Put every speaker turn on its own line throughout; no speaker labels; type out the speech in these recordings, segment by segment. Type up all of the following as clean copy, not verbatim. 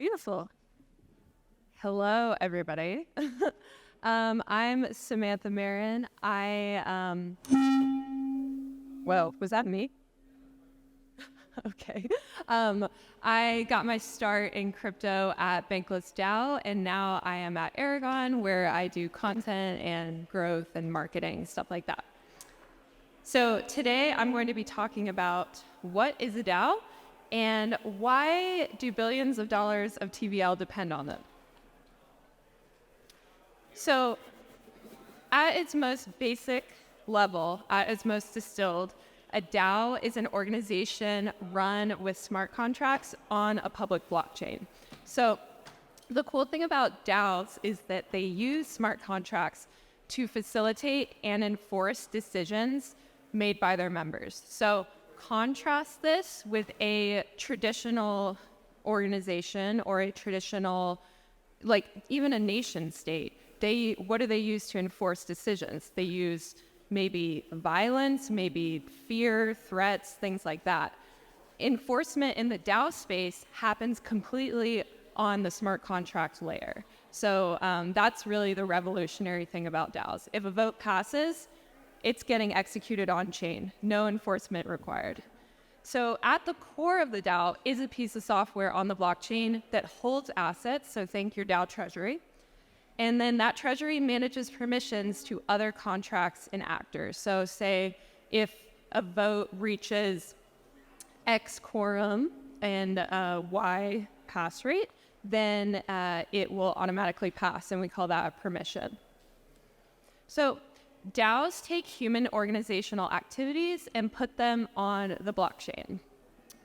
Beautiful. Hello, everybody. I'm Samantha Marin. Whoa, was that me? Okay. I got my start in crypto at BANKLESS DAO, and now I am at Aragon, where I do content and growth and marketing, stuff like that. So today I'm going to be talking about what is a DAO and why do billions of dollars of TVL depend on them. So at its most basic level, at its most distilled, a DAO is an organization run with smart contracts on a public blockchain. So the cool thing about DAOs is that they use smart contracts to facilitate and enforce decisions made by their members. So contrast this with a traditional organization or a traditional, like even a nation state. What do they use to enforce decisions? They use maybe violence, maybe fear, threats, things like that. Enforcement in the DAO space happens completely on the smart contract layer. So that's really the revolutionary thing about DAOs. If a vote passes, it's getting executed on chain, no enforcement required. So at the core of the DAO is a piece of software on the blockchain that holds assets, so think your DAO treasury. And then that treasury manages permissions to other contracts and actors. So say if a vote reaches X quorum and Y pass rate, then it will automatically pass, and we call that a permission. So DAOs take human organizational activities and put them on the blockchain.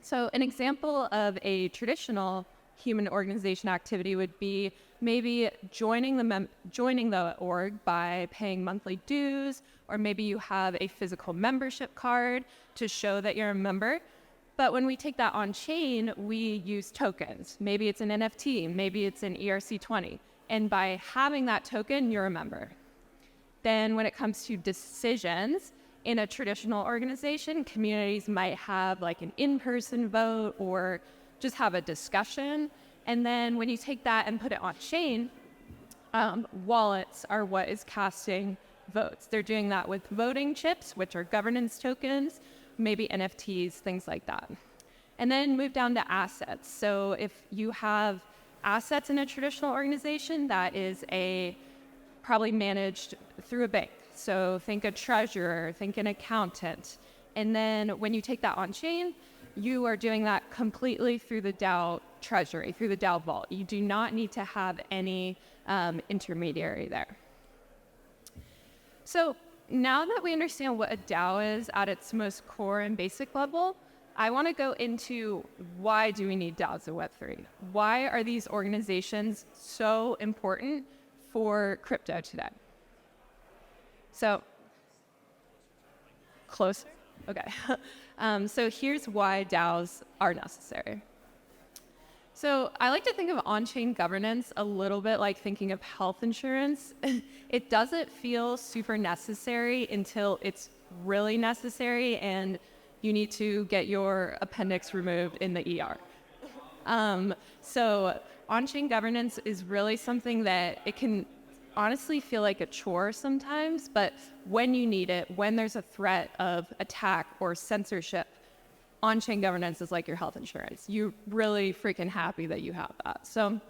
So an example of a traditional human organization activity would be maybe joining the org by paying monthly dues, or maybe you have a physical membership card to show that you're a member. But when we take that on chain, we use tokens. Maybe it's an NFT, maybe it's an ERC20. And by having that token, you're a member. Then when it comes to decisions, in a traditional organization, communities might have like an in-person vote or just have a discussion. And then when you take that and put it on chain, wallets are what is casting votes. They're doing that with voting chips, which are governance tokens, maybe NFTs, things like that. And then move down to assets. So if you have assets in a traditional organization, that is probably managed through a bank. So think a treasurer, think an accountant. And then when you take that on chain, you are doing that completely through the DAO treasury, through the DAO vault. You do not need to have any intermediary there. So now that we understand what a DAO is at its most core and basic level, I want to go into why do we need DAOs in Web3? Why are these organizations so important for crypto today? So, closer? Okay. So here's why DAOs are necessary. So I like to think of on-chain governance a little bit like thinking of health insurance. It doesn't feel super necessary until it's really necessary and you need to get your appendix removed in the ER. So on-chain governance is really something that it can honestly feel like a chore sometimes, but when you need it, when there's a threat of attack or censorship, on-chain governance is like your health insurance. You're really freaking happy that you have that. So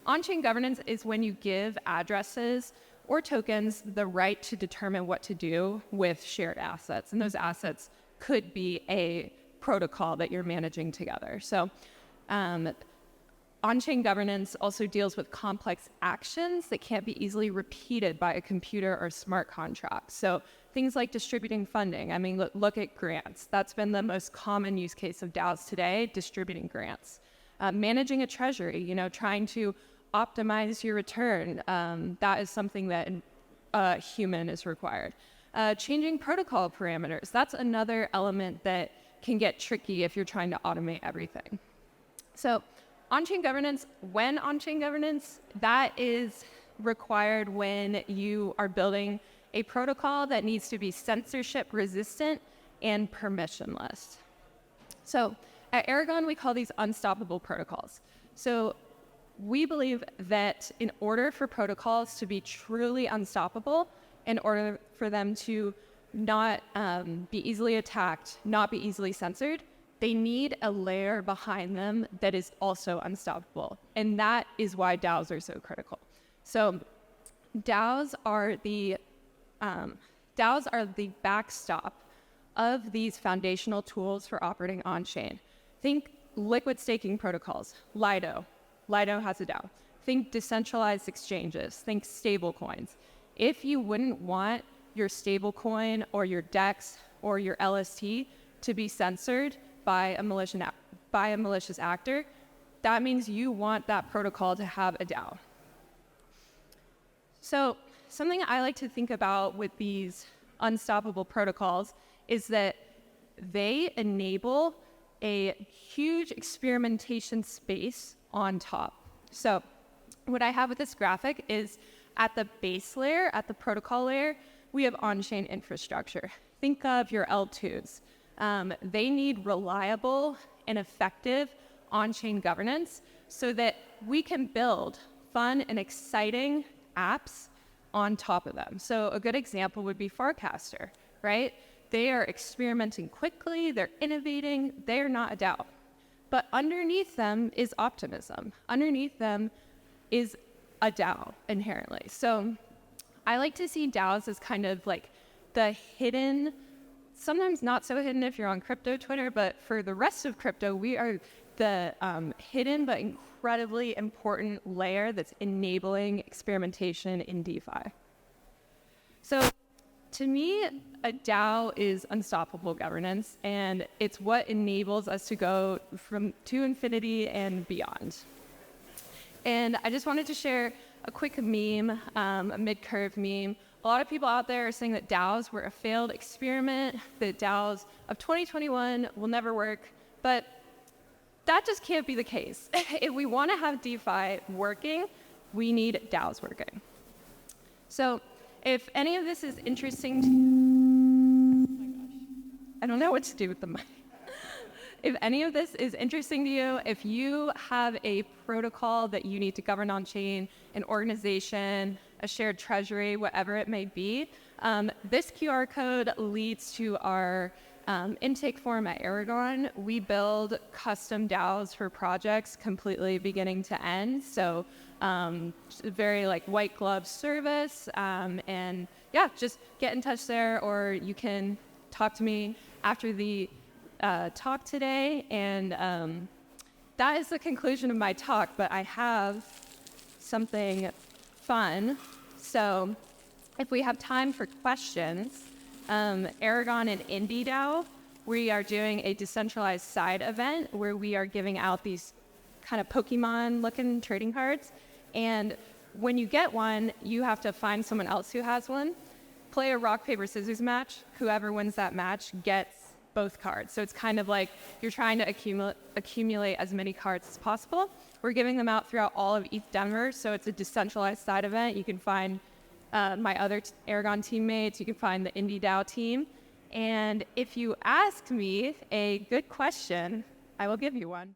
on-chain governance is when you give addresses or tokens the right to determine what to do with shared assets. And those assets could be a protocol that you're managing together. So on-chain governance also deals with complex actions that can't be easily repeated by a computer or smart contract. So things like distributing funding. I mean, look at grants. That's been the most common use case of DAOs today, distributing grants. Managing a treasury, trying to optimize your return. That is something that a human is required. Changing protocol parameters. That's another element that can get tricky if you're trying to automate everything. So on-chain governance, that is required when you are building a protocol that needs to be censorship-resistant and permissionless. So at Aragon, we call these unstoppable protocols. So we believe that in order for protocols to be truly unstoppable, in order for them to not be easily attacked, not be easily censored, they need a layer behind them that is also unstoppable. And that is why DAOs are so critical. So DAOs are the backstop of these foundational tools for operating on-chain. Think liquid staking protocols, Lido. Lido has a DAO. Think decentralized exchanges, think stable coins. If you wouldn't want your stable coin or your DEX or your LST to be censored by a malicious actor, that means you want that protocol to have a DAO. So something I like to think about with these unstoppable protocols is that they enable a huge experimentation space on top. So what I have with this graphic is at the base layer, at the protocol layer, we have on-chain infrastructure. Think of your L2s. They need reliable and effective on-chain governance so that we can build fun and exciting apps on top of them. So a good example would be Farcaster, right? They are experimenting quickly, they're innovating, they're not a DAO. But underneath them is optimism. Underneath them is a DAO inherently. So I like to see DAOs as kind of like the hidden, sometimes not so hidden if you're on crypto Twitter, but for the rest of crypto, we are the hidden but incredibly important layer that's enabling experimentation in DeFi. So to me, a DAO is unstoppable governance, and it's what enables us to go to infinity and beyond. And I just wanted to share a quick meme, a mid-curve meme. A lot of people out there are saying that DAOs were a failed experiment, that DAOs of 2021 will never work, but that just can't be the case. If we want to have DeFi working, we need DAOs working. So if any of this is interesting to you, oh my gosh, I don't know what to do with the mic. If any of this is interesting to you, if you have a protocol that you need to govern on chain, an organization, a shared treasury, whatever it may be, this QR code leads to our intake form at Aragon. We build custom DAOs for projects completely beginning to end. So very like white glove service. And yeah, just get in touch there, or you can talk to me after the talk today. And that is the conclusion of my talk, but I have something fun. So if we have time for questions, Aragon and Indie DAO, we are doing a decentralized side event where we are giving out these kind of Pokemon-looking trading cards. And when you get one, you have to find someone else who has one, play a rock, paper, scissors match. Whoever wins that match gets both cards. So it's kind of like you're trying to accumulate as many cards as possible. We're giving them out throughout all of ETH Denver, so it's a decentralized side event. You can find my other Aragon teammates, you can find the Indie DAO team. And if you ask me a good question, I will give you one.